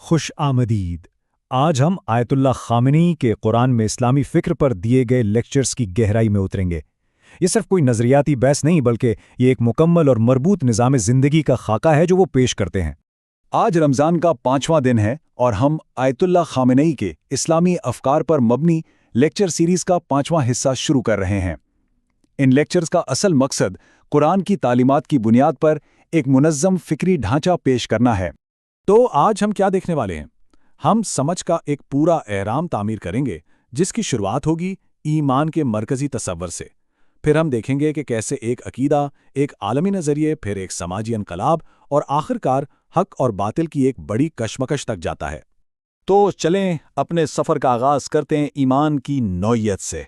خوش آمدید۔ آج ہم آیت اللہ خامنئی کے قرآن میں اسلامی فکر پر دیے گئے لیکچرز کی گہرائی میں اتریں گے۔ یہ صرف کوئی نظریاتی بحث نہیں بلکہ یہ ایک مکمل اور مربوط نظام زندگی کا خاکہ ہے جو وہ پیش کرتے ہیں۔ آج رمضان کا 5واں دن ہے اور ہم آیت اللہ خامنئی کے اسلامی افکار پر مبنی لیکچر سیریز کا 5واں حصہ شروع کر رہے ہیں۔ ان لیکچرز کا اصل مقصد قرآن کی تعلیمات کی بنیاد پر ایک منظم فکری ڈھانچہ پیش کرنا ہے۔ تو آج ہم کیا دیکھنے والے ہیں؟ ہم سمجھ کا ایک پورا احرام تعمیر کریں گے جس کی شروعات ہوگی ایمان کے مرکزی تصور سے۔ پھر ہم دیکھیں گے کہ کیسے ایک عقیدہ، ایک عالمی نظریے، پھر ایک سماجی انقلاب اور آخرکار حق اور باطل کی ایک بڑی کشمکش تک جاتا ہے۔ تو چلیں اپنے سفر کا آغاز کرتے ہیں ایمان کی نوعیت سے۔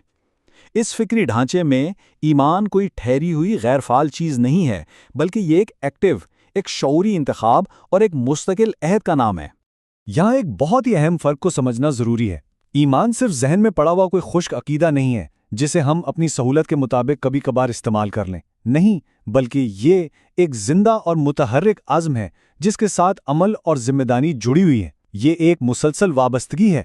اس فکری ڈھانچے میں ایمان کوئی ٹھہری ہوئی غیر فعال چیز نہیں ہے، بلکہ یہ ایک ایکٹیو، ایک شعوری انتخاب اور ایک مستقل عہد کا نام ہے۔ یہاں ایک بہت ہی اہم فرق کو سمجھنا ضروری ہے۔ ایمان صرف ذہن میں پڑا ہوا کوئی خشک عقیدہ نہیں ہے جسے ہم اپنی سہولت کے مطابق کبھی کبھار استعمال کر لیں، نہیں، بلکہ یہ ایک زندہ اور متحرک عزم ہے جس کے ساتھ عمل اور ذمہ داری جڑی ہوئی ہے۔ یہ ایک مسلسل وابستگی ہے۔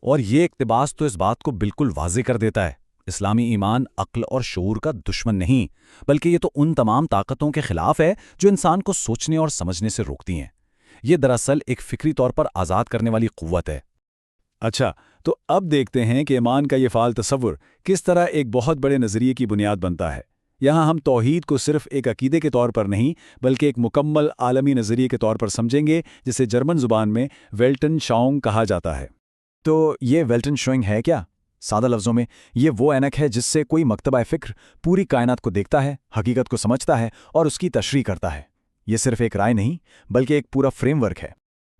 اور یہ اقتباس تو اس بات کو بالکل واضح کر دیتا ہے۔ اسلامی ایمان عقل اور شعور کا دشمن نہیں، بلکہ یہ تو ان تمام طاقتوں کے خلاف ہے جو انسان کو سوچنے اور سمجھنے سے روکتی ہیں۔ یہ دراصل ایک فکری طور پر آزاد کرنے والی قوت ہے۔ اچھا، تو اب دیکھتے ہیں کہ ایمان کا یہ فعال تصور کس طرح ایک بہت بڑے نظریے کی بنیاد بنتا ہے۔ یہاں ہم توحید کو صرف ایک عقیدے کے طور پر نہیں بلکہ ایک مکمل عالمی نظریے کے طور پر سمجھیں گے، جسے جرمن زبان میں ویلٹن شاؤنگ کہا جاتا ہے۔ تو یہ ویلٹن شوئنگ ہے کیا؟ سادہ لفظوں میں یہ وہ اینک ہے جس سے کوئی مکتبہ فکر پوری کائنات کو دیکھتا ہے، حقیقت کو سمجھتا ہے اور اس کی تشریح کرتا ہے۔ یہ صرف ایک رائے نہیں بلکہ ایک پورا فریم ورک ہے۔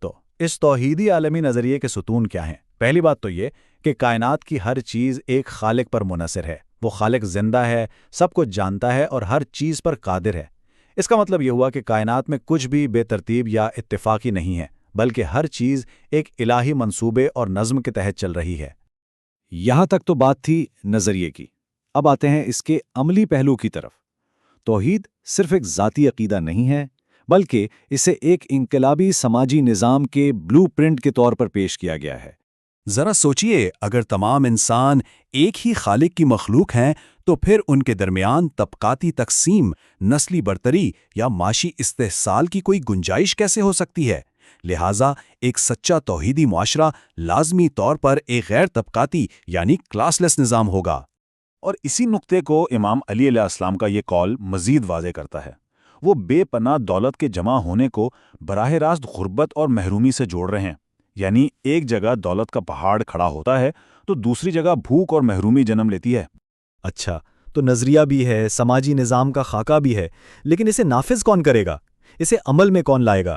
تو اس توحیدی عالمی نظریے کے ستون کیا ہیں؟ پہلی بات تو یہ کہ کائنات کی ہر چیز ایک خالق پر منحصر ہے۔ وہ خالق زندہ ہے، سب کچھ جانتا ہے اور ہر چیز پر قادر ہے۔ اس کا مطلب یہ ہوا کہ کائنات میں کچھ بھی بے ترتیب یا اتفاقی نہیں ہے، بلکہ ہر چیز ایک الہی منصوبے اور نظم کے تحت چل رہی ہے۔ یہاں تک تو بات تھی نظریے کی۔ اب آتے ہیں اس کے عملی پہلو کی طرف۔ توحید صرف ایک ذاتی عقیدہ نہیں ہے بلکہ اسے ایک انقلابی سماجی نظام کے بلو پرنٹ کے طور پر پیش کیا گیا ہے۔ ذرا سوچئے، اگر تمام انسان ایک ہی خالق کی مخلوق ہیں تو پھر ان کے درمیان طبقاتی تقسیم، نسلی برتری یا معاشی استحصال کی کوئی گنجائش کیسے ہو سکتی ہے؟ لہٰذا ایک سچا توحیدی معاشرہ لازمی طور پر ایک غیر طبقاتی یعنی کلاس لیس نظام ہوگا۔ اور اسی نقطے کو امام علی علیہ السلام کا یہ قول مزید واضح کرتا ہے۔ وہ بے پناہ دولت کے جمع ہونے کو براہ راست غربت اور محرومی سے جوڑ رہے ہیں، یعنی ایک جگہ دولت کا پہاڑ کھڑا ہوتا ہے تو دوسری جگہ بھوک اور محرومی جنم لیتی ہے۔ اچھا، تو نظریہ بھی ہے، سماجی نظام کا خاکہ بھی ہے، لیکن اسے نافذ کون کرے گا؟ اسے عمل میں کون لائے گا؟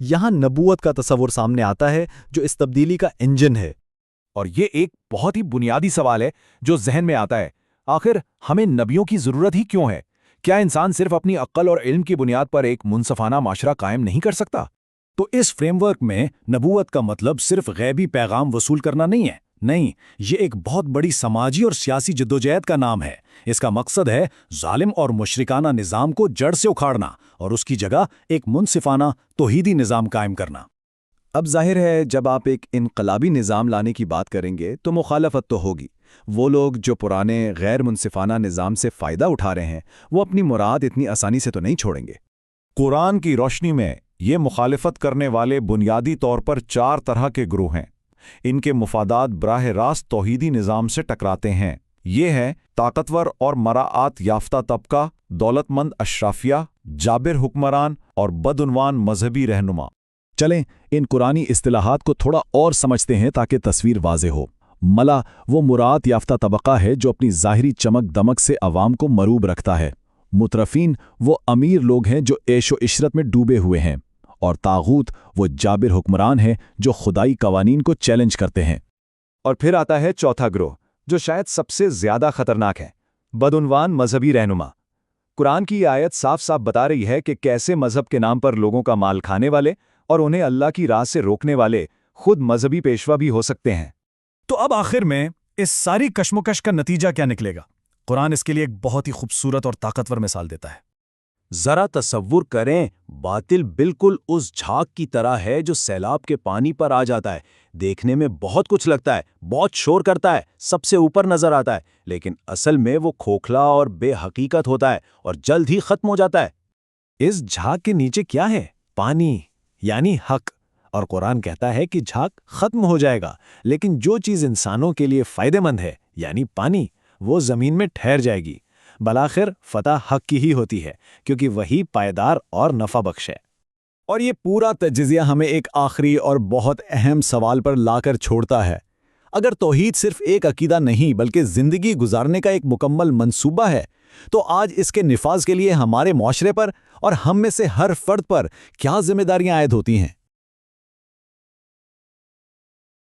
یہاں نبوت کا تصور سامنے آتا ہے جو اس تبدیلی کا انجن ہے۔ اور یہ ایک بہت ہی بنیادی سوال ہے جو ذہن میں آتا ہے، آخر ہمیں نبیوں کی ضرورت ہی کیوں ہے؟ کیا انسان صرف اپنی عقل اور علم کی بنیاد پر ایک منصفانہ معاشرہ قائم نہیں کر سکتا؟ تو اس فریم ورک میں نبوت کا مطلب صرف غیبی پیغام وصول کرنا نہیں ہے، نہیں، یہ ایک بہت بڑی سماجی اور سیاسی جدوجہد کا نام ہے۔ اس کا مقصد ہے ظالم اور مشرکانہ نظام کو جڑ سے اکھاڑنا اور اس کی جگہ ایک منصفانہ توحیدی نظام قائم کرنا۔ اب ظاہر ہے جب آپ ایک انقلابی نظام لانے کی بات کریں گے تو مخالفت تو ہوگی۔ وہ لوگ جو پرانے غیر منصفانہ نظام سے فائدہ اٹھا رہے ہیں وہ اپنی مراد اتنی آسانی سے تو نہیں چھوڑیں گے۔ قرآن کی روشنی میں یہ مخالفت کرنے والے بنیادی طور پر 4 طرح کے گروہ ہیں۔ ان کے مفادات براہ راست توحیدی نظام سے ٹکراتے ہیں۔ یہ ہے طاقتور اور مراعات یافتہ طبقہ، دولت مند اشرافیہ، جابر حکمران اور بدعنوان مذہبی رہنما۔ چلیں ان قرآنی اصطلاحات کو تھوڑا اور سمجھتے ہیں تاکہ تصویر واضح ہو۔ ملا وہ مراد یافتہ طبقہ ہے جو اپنی ظاہری چمک دمک سے عوام کو مروب رکھتا ہے۔ مترفین وہ امیر لوگ ہیں جو عیش و عشرت میں ڈوبے ہوئے ہیں، اور طاغوت وہ جابر حکمران ہیں جو خدائی قوانین کو چیلنج کرتے ہیں۔ اور پھر آتا ہے چوتھا گروہ جو شاید سب سے زیادہ خطرناک ہے، بدعنوان مذہبی رہنما۔ قرآن کی یہ آیت صاف صاف بتا رہی ہے کہ کیسے مذہب کے نام پر لوگوں کا مال کھانے والے اور انہیں اللہ کی راہ سے روکنے والے خود مذہبی پیشوا بھی ہو سکتے ہیں۔ تو اب آخر میں اس ساری کشمکش کا نتیجہ کیا نکلے گا؟ قرآن اس کے لیے ایک بہت ہی خوبصورت اور طاقتور مثال دیتا ہے۔ ذرا تصور کریں، باطل بالکل اس جھاگ کی طرح ہے جو سیلاب کے پانی پر آ جاتا ہے، دیکھنے میں بہت کچھ لگتا ہے، بہت شور کرتا ہے، سب سے اوپر نظر آتا ہے، لیکن اصل میں وہ کھوکھلا اور بے حقیقت ہوتا ہے اور جلد ہی ختم ہو جاتا ہے۔ اس جھاگ کے نیچے کیا ہے؟ پانی، یعنی حق۔ اور قرآن کہتا ہے کہ جھاگ ختم ہو جائے گا، لیکن جو چیز انسانوں کے لیے فائدہ مند ہے، یعنی پانی، وہ زمین میں ٹھہر جائے گی۔ بالآخر فتح حق کی ہی ہوتی ہے، کیونکہ وہی پائیدار اور نفع بخش ہے۔ اور یہ پورا تجزیہ ہمیں ایک آخری اور بہت اہم سوال پر لا کر چھوڑتا ہے۔ اگر توحید صرف ایک عقیدہ نہیں بلکہ زندگی گزارنے کا ایک مکمل منصوبہ ہے، تو آج اس کے نفاذ کے لیے ہمارے معاشرے پر اور ہم میں سے ہر فرد پر کیا ذمہ داریاں عائد ہوتی ہیں؟